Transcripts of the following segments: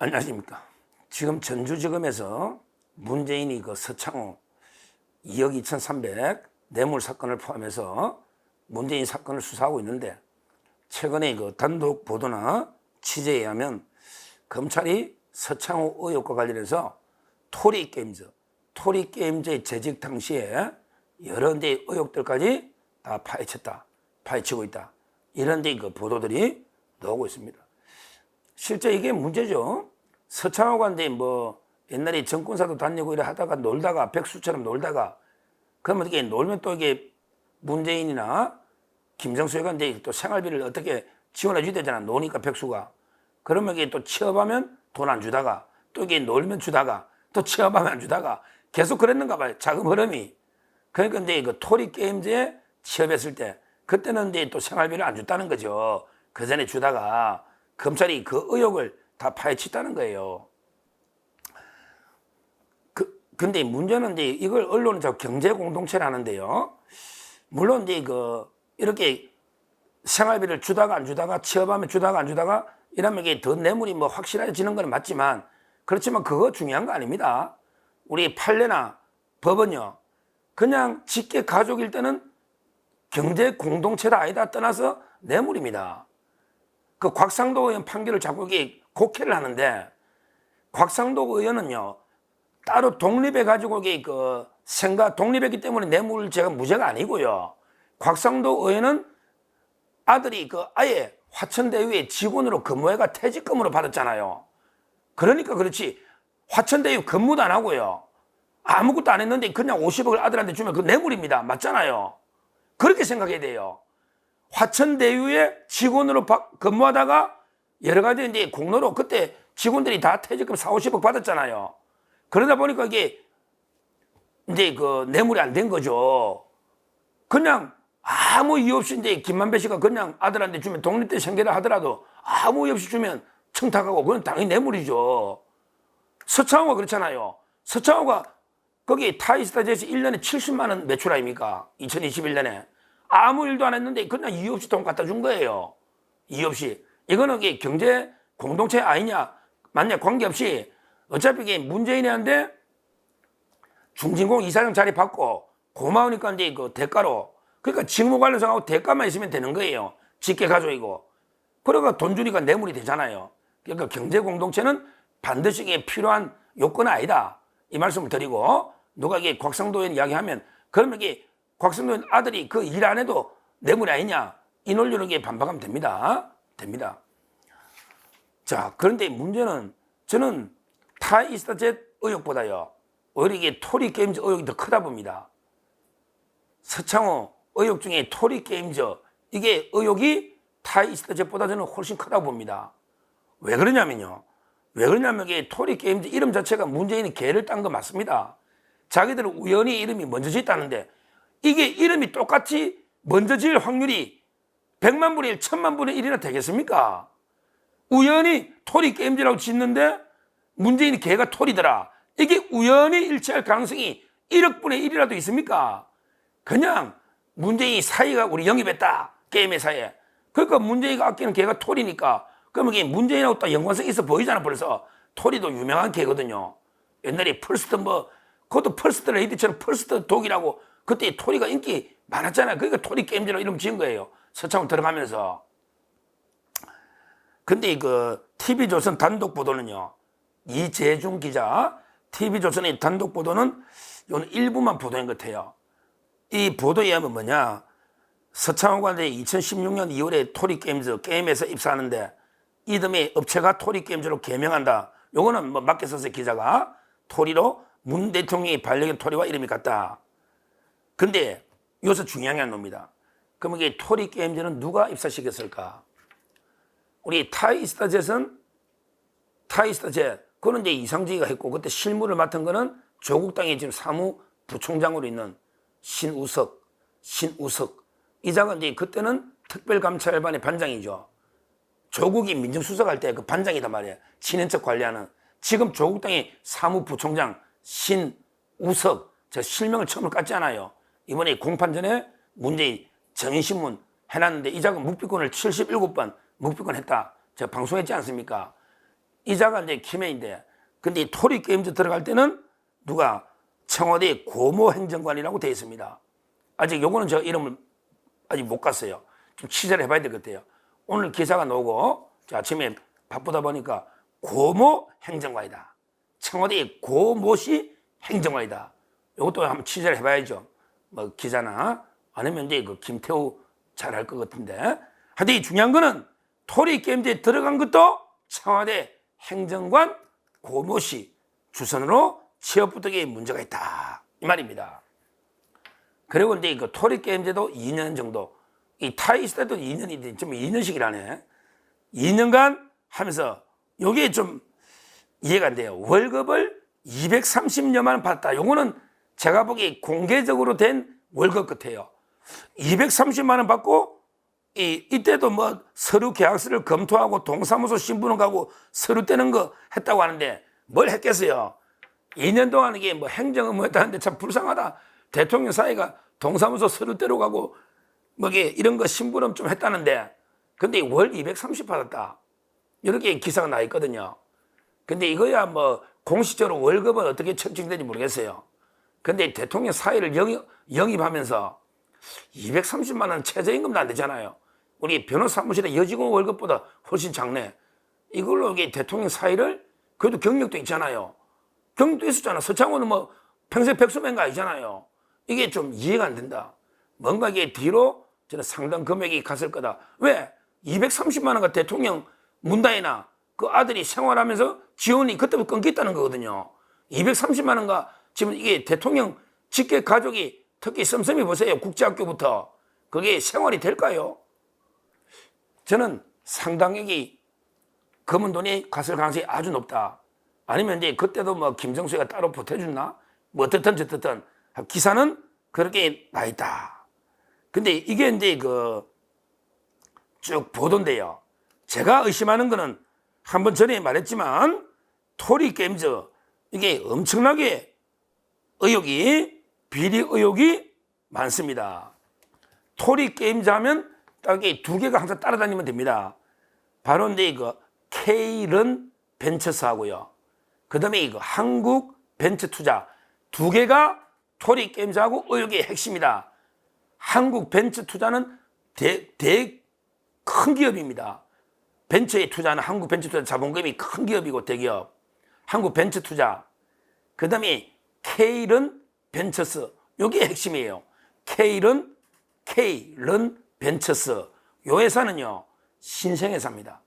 안녕하십니까. 지금 전주지검에서 문재인이 그 서창호 2억 2,300 뇌물 사건을 포함해서 문재인 사건을 수사하고 있는데, 최근에 그 단독 보도나 취재에 의하면 검찰이 서창호 의혹과 관련해서 토리게임즈의 재직 당시에 여러 대의 의혹들까지 다 파헤치고 있다. 이런 데 그 보도들이 나오고 있습니다. 실제 이게 문제죠. 서창호가 뭐 옛날에 정권사도 다니고 이래 하다가 놀다가 백수처럼 놀다가, 그러면 이게 놀면 또 이게 문재인이나 김정수가 이제 또 생활비를 어떻게 지원해 줘야 되잖아. 노니까 백수가. 그러면 이게 또 취업하면 돈 안 주다가, 또 이게 놀면 주다가, 또 취업하면 안 주다가 계속 그랬는가 봐요. 자금 흐름이. 그러니까 이제 그 토리게임즈에 취업했을 때 그때는 이제 또 생활비를 안 줬다는 거죠. 그 전에 주다가 검찰이 그 의혹을 다 파헤쳤다는 거예요. 근데 문제는 이제 이걸 언론은 자꾸 경제 공동체라는데요. 물론 이제 이렇게 생활비를 주다가 안 주다가, 취업하면 주다가 안 주다가 이러면 이게 더 뇌물이 뭐 확실해지는 건 맞지만, 그렇지만 그거 중요한 거 아닙니다. 우리 판례나 법은요, 그냥 직계 가족일 때는 경제 공동체다 아니다 떠나서 뇌물입니다. 그 곽상도 의원 판결을 자꾸 이게 곡해를 하는데, 곽상도 의원은요, 따로 독립해가지고 이게 독립했기 때문에 뇌물 제가 무죄가 아니고요. 곽상도 의원은 아들이 아예 화천대유의 직원으로 근무해가 퇴직금으로 받았잖아요. 그러니까 그렇지, 화천대유 근무도 안 하고요, 아무것도 안 했는데 그냥 50억을 아들한테 주면 그 뇌물입니다. 맞잖아요. 그렇게 생각해야 돼요. 화천대유의 직원으로 근무하다가 여러 가지 이제 공로로 그때 직원들이 다 퇴직금 40, 50억 받았잖아요. 그러다 보니까 이게 이제 뇌물이 안 된 거죠. 그냥 아무 이유 없이 이제 김만배 씨가 그냥 아들한테 주면, 독립대 생계를 하더라도 아무 이유 없이 주면 청탁하고, 그건 당연히 뇌물이죠. 서창호가 그렇잖아요. 서창호가 거기 타이스타제에서 1년에 70만 원 매출 아닙니까? 2021년에. 아무 일도 안 했는데 그냥 이유 없이 돈 갖다 준 거예요. 이유 없이. 이거는 이게 경제 공동체 아니냐, 맞냐 관계없이 어차피 이게 문재인한테 중진공 이사장 자리 받고 고마우니까 이제 대가로, 그러니까 직무 관련상하고 대가만 있으면 되는 거예요. 직계 가족이고. 그러니까 돈 주니까 뇌물이 되잖아요. 그러니까 경제 공동체는 반드시 이게 필요한 요건은 아니다. 이 말씀을 드리고, 누가 이게 곽상도 의원 이야기하면, 그러면 이게 곽상도 의원 아들이 그 일 안 해도 뇌물이 아니냐, 이 논리로 이게 반박하면 됩니다. 자, 그런데 문제는 저는 타이스타젯 의혹보다요, 오히려 이게 토리게임즈 의혹이 더 크다 봅니다. 서창호 의혹 중에 토리게임즈, 이게 의혹이 타이스타젯보다 저는 훨씬 크다고 봅니다. 왜 그러냐면 이게 토리게임즈 이름 자체가 문재인이 개를 딴 거 맞습니다. 자기들은 우연히 이름이 먼저 짓다는데, 이게 이름이 똑같이 먼저 지을 확률이 100만 분의 1, 1000만 분의 1이나 되겠습니까? 우연히 토리게임즈라고 짓는데 문재인이 개가 토리더라. 이게 우연히 일치할 가능성이 1억 분의 1이라도 있습니까? 그냥 문재인이 사이가 우리 영입했다, 게임의 사이에. 그러니까 문재인이가 아끼는 개가 토리니까, 그러면 이게 문재인하고 또 연관성이 있어 보이잖아. 벌써 토리도 유명한 개거든요. 옛날에 그것도 펄스트 레이디처럼 펄스트 독이라고, 그때 토리가 인기 많았잖아요. 그러니까 토리게임즈라고 이름 지은 거예요. 서창호 들어가면서. 근데 TV조선 단독 보도는요, 이재중 기자, TV조선의 단독 보도는 요는 일부만 보도한 것 같아요. 이 보도에 의하면 뭐냐, 서창호가 2016년 2월에 토리게임즈 게임에서 입사하는데 이듬해 업체가 토리게임즈로 개명한다. 요거는 뭐 맞게 썼어요. 기자가 토리로 문 대통령이 반려견 토리와 이름이 같다. 근데 여기서 중요한 게 놈니다. 그럼 이게 토리게임즈는 누가 입사시켰을까? 우리 타이스타젯, 그거는 이제 이상직이가 했고, 그때 실무를 맡은 거는 조국 당의 지금 사무부총장으로 있는 신우석. 이자가 이제 그때는 특별감찰반의 반장이죠. 조국이 민정수석할 때 그 반장이단 말이에요. 친인척 관리하는. 지금 조국 당의 사무부총장 신우석. 저 실명을 처음으로 깠잖아요. 이번에 공판 전에 문재인 정인신문 해놨는데, 이자가 묵비권을 77번 묵비권 했다. 제가 방송했지 않습니까? 이자가 이제 김해인데, 근데 이 토리게임즈 들어갈 때는 누가 청와대 고모행정관이라고 되어 있습니다. 아직 요거는 저 이름을 아직 못 갔어요. 좀 취재를 해봐야 될 것 같아요. 오늘 기사가 나오고 아침에 바쁘다 보니까 고모행정관이다. 청와대 고모시 행정관이다. 이것도 한번 취재를 해봐야죠. 뭐 기자나 아니면 이제 그 김태우 잘할 것 같은데. 하여튼 이 중요한 거는 토리게임즈에 들어간 것도 청와대 행정관 고모시 주선으로 취업부득이에 문제가 있다. 이 말입니다. 그리고 이제 그 토리게임즈도 2년 정도, 이 타이 있을 때도 2년인데 좀 2년씩이라네. 2년간 하면서 요게 좀 이해가 안 돼요. 월급을 230여만 원 받았다. 요거는 제가 보기 공개적으로 된 월급 같아요. 230만 원 받고 이때도 뭐 서류 계약서를 검토하고 동사무소 신분을 가고 서류 떼는 거 했다고 하는데 뭘 했겠어요? 2년 동안 이게 뭐 행정 업무 했다는데 참 불쌍하다. 대통령 사이가 동사무소 서류 떼러 가고 뭐 이런 거 심부름 좀 했다는데, 근데 월 230 받았다. 이렇게 기사가 나 있거든요. 근데 이거야 뭐 공식적으로 월급은 어떻게 책정되는지 모르겠어요. 근데 대통령 사회를 영입하면서 230만 원 최저임금도 안 되잖아요. 우리 변호사 사무실의 여직원 월급보다 훨씬 작네. 이걸로 이게 대통령 사회를, 그래도 경력도 있잖아요. 경력도 있었잖아. 서창호는 뭐 평생 백수맨가 아니잖아요. 이게 좀 이해가 안 된다. 뭔가 이게 뒤로 저는 상당 금액이 갔을 거다. 왜? 230만 원가 대통령 문다이나 그 아들이 생활하면서 지원이 그때부터 끊겼다는 거거든요. 230만 원가 지금 이게 대통령 직계 가족이 특히 씀씀이 보세요. 국제학교부터. 그게 생활이 될까요? 저는 상당액이 검은 돈이 갔을 가능성이 아주 높다. 아니면 이제 그때도 뭐 김정수가 따로 보태줬나? 뭐 어떻든 저떻든 기사는 그렇게 나 있다. 근데 이게 이제 그 쭉 보던데요. 제가 의심하는 거는 한번 전에 말했지만 토리게임즈 이게 엄청나게 비리 의혹이 많습니다. 토리게임즈 하면 딱 이 두 개가 항상 따라다니면 됩니다. 바로 이제 이거 K런 벤처스하고요. 그 다음에 이거 한국벤처투자 두 개가 토리게임즈하고 의혹의 핵심이다. 한국벤처투자는 큰 기업입니다. 벤처에 투자하는 한국벤처투자 자본금이 큰 기업이고 대기업. 한국벤처투자. 그 다음에 K런 벤처스. 이게 핵심이에요. K런 벤처스. 요 회사는요, 신생회사입니다.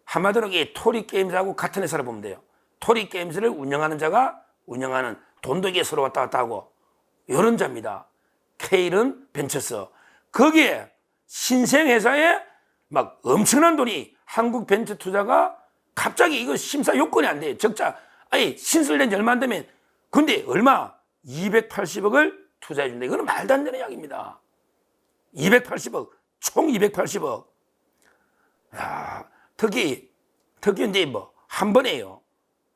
한마디로 이게 토리게임즈하고 같은 회사를 보면 돼요. 토리게임즈를 운영하는 자가 운영하는 돈도 이게 서로 왔다 갔다 하고, 이런 자입니다. K런 벤처스. 거기에 신생회사에 막 엄청난 돈이 한국벤처투자가 갑자기 이거 심사 요건이 안 돼요. 적자. 아니, 신설된 지 얼마 안 되면, 근데 얼마? 280억을 투자해 준다. 이거는 말도 안 되는 이야기입니다. 280억. 총 280억. 야, 특히 이제 뭐, 한 번에요.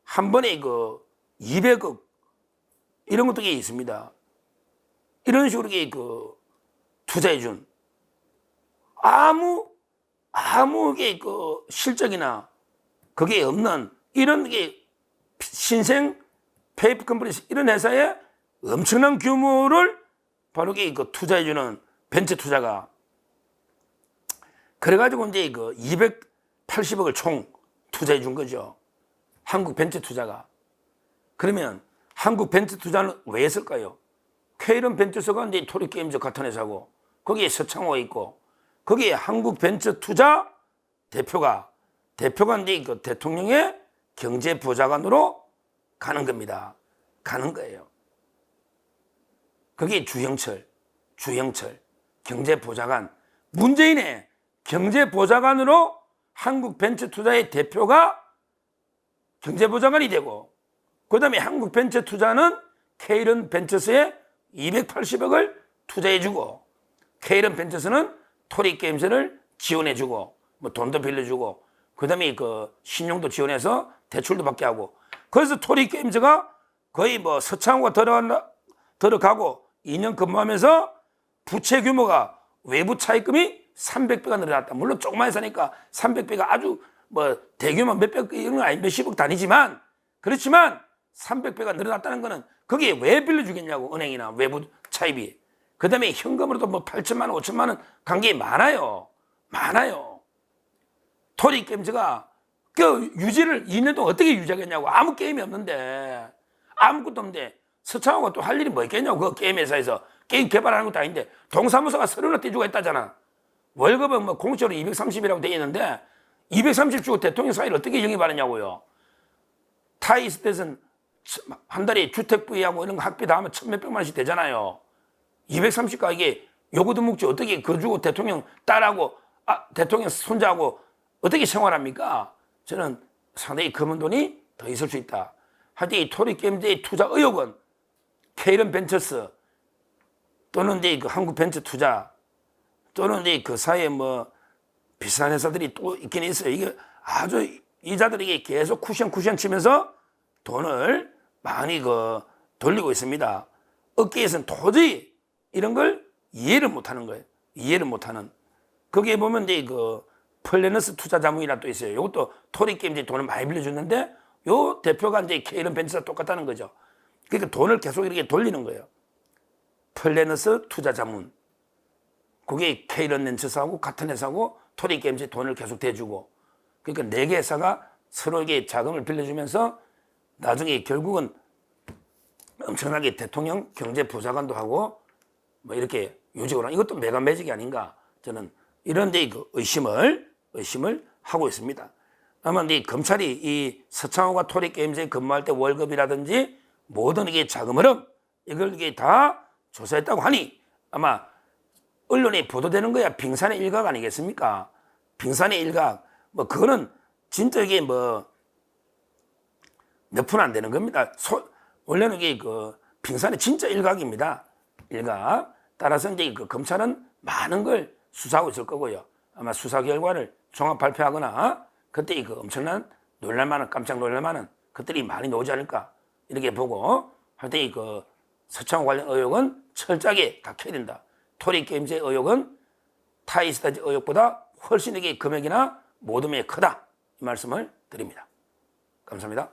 한 번에 그 200억. 이런 것도 있습니다. 이런 식으로 그 투자해 준. 아무 그 실적이나 그게 없는 이런 게 신생 페이퍼 컴퍼니 이런 회사에 엄청난 규모를 바로 그 투자해 주는 벤처 투자가. 그래가지고 이제 그 280억을 총 투자해 준 거죠. 한국 벤처 투자가. 그러면 한국 벤처 투자는 왜 했을까요? K런 벤처스가 이제 토리게임즈 같은 회사고, 거기에 서창호가 있고, 거기에 한국 벤처 투자 대표가 이제 그 대통령의 경제보좌관으로 가는 겁니다. 가는 거예요. 그게 주영철 경제보좌관. 문재인의 경제보좌관으로 한국 벤처 투자의 대표가 경제보좌관이 되고, 그 다음에 한국 벤처 투자는 K런 벤처스에 280억을 투자해주고, K런 벤처스는 토리게임즈를 지원해주고, 뭐 돈도 빌려주고, 그 다음에 그 신용도 지원해서 대출도 받게 하고, 그래서 토리게임즈가 거의 뭐 서창호가 들어가고 2년 근무하면서 부채 규모가 외부 차입금이 300배가 늘어났다. 물론 조그만 회사니까 300배가 아주 뭐 대규모 몇백 이런 건 아니 몇십억 단위지만 그렇지만 300배가 늘어났다는 거는 거기에 왜 빌려주겠냐고 은행이나 외부 차입이. 그다음에 현금으로도 뭐 8천만 원, 5천만 원 간 게 많아요. 많아요. 토리게임즈가 그 유지를 2년 동안 어떻게 유지하겠냐고. 아무 게임이 없는데 아무것도 없는데 서창호가 또 할 일이 뭐 있겠냐고. 그 게임 회사에서 게임 개발하는 것도 아닌데 동사무소가 서류나 떼주고 했다잖아. 월급은 뭐 공적으로 230이라고 돼 있는데 230 주고 대통령 사회를 어떻게 영입하느냐고요. 타이 있을 때는 한 달에 주택부위하고 이런 거 학비 다 하면 1,몇백만 원씩 되잖아요. 230가 이게 요거도 묵지 어떻게 그거 주고 대통령 딸하고 대통령 손자하고 어떻게 생활합니까? 저는 상당히 검은 돈이 더 있을 수 있다. 하여튼 이 토리게임즈의 투자 의혹은 케이런 벤처스 또는 이제 그 한국벤처투자 또는 이제 그 사이에 뭐 비싼 회사들이 또 있긴 있어요. 이게 아주 이자들에게 계속 쿠션 치면서 돈을 많이 그 돌리고 있습니다. 업계에서는 도저히 이런 걸 이해를 못하는 거예요. 이해를 못하는. 거기에 보면 이제 그 플래너스 투자자문이라 또 있어요. 이것도 토리게임즈에 돈을 많이 빌려주는데 요 대표가 이제 케이런 벤처가 똑같다는 거죠. 그러니까 돈을 계속 이렇게 돌리는 거예요. 플래너스 투자자문. 그게 케이런 벤처스하고 같은 회사고 토리게임즈에 돈을 계속 대주고. 그러니까 4개 회사가 서로에게 자금을 빌려주면서 나중에 결국은 엄청나게 대통령 경제부장관도 하고 뭐 이렇게 요직을 하는 이것도 메가매직이 아닌가 저는 이런 데 그 의심을 하고 있습니다. 아마 이 검찰이 이 서창호가 토리게임즈에 근무할 때 월급이라든지 모든 이게 자금 흐름 이걸 이게 다 조사했다고 하니 아마 언론에 보도되는 거야 빙산의 일각 아니겠습니까? 빙산의 일각 뭐 그거는 진짜 이게 뭐 몇 푼 안 되는 겁니다. 원래는 이게 그 빙산의 진짜 일각입니다. 일각. 따라서 이제 그 검찰은 많은 걸 수사하고 있을 거고요. 아마 수사 결과를 종합 발표하거나 그때 그 엄청난 놀랄만한 깜짝 놀랄만한 것들이 많이 나오지 않을까 이렇게 보고 하여튼 그 서창호 관련 의혹은 철저하게 닥쳐야 된다. 토리게임즈의 의혹은 타이스타즈 의혹보다 훨씬 이게 금액이나 모둠이 크다 이 말씀을 드립니다. 감사합니다.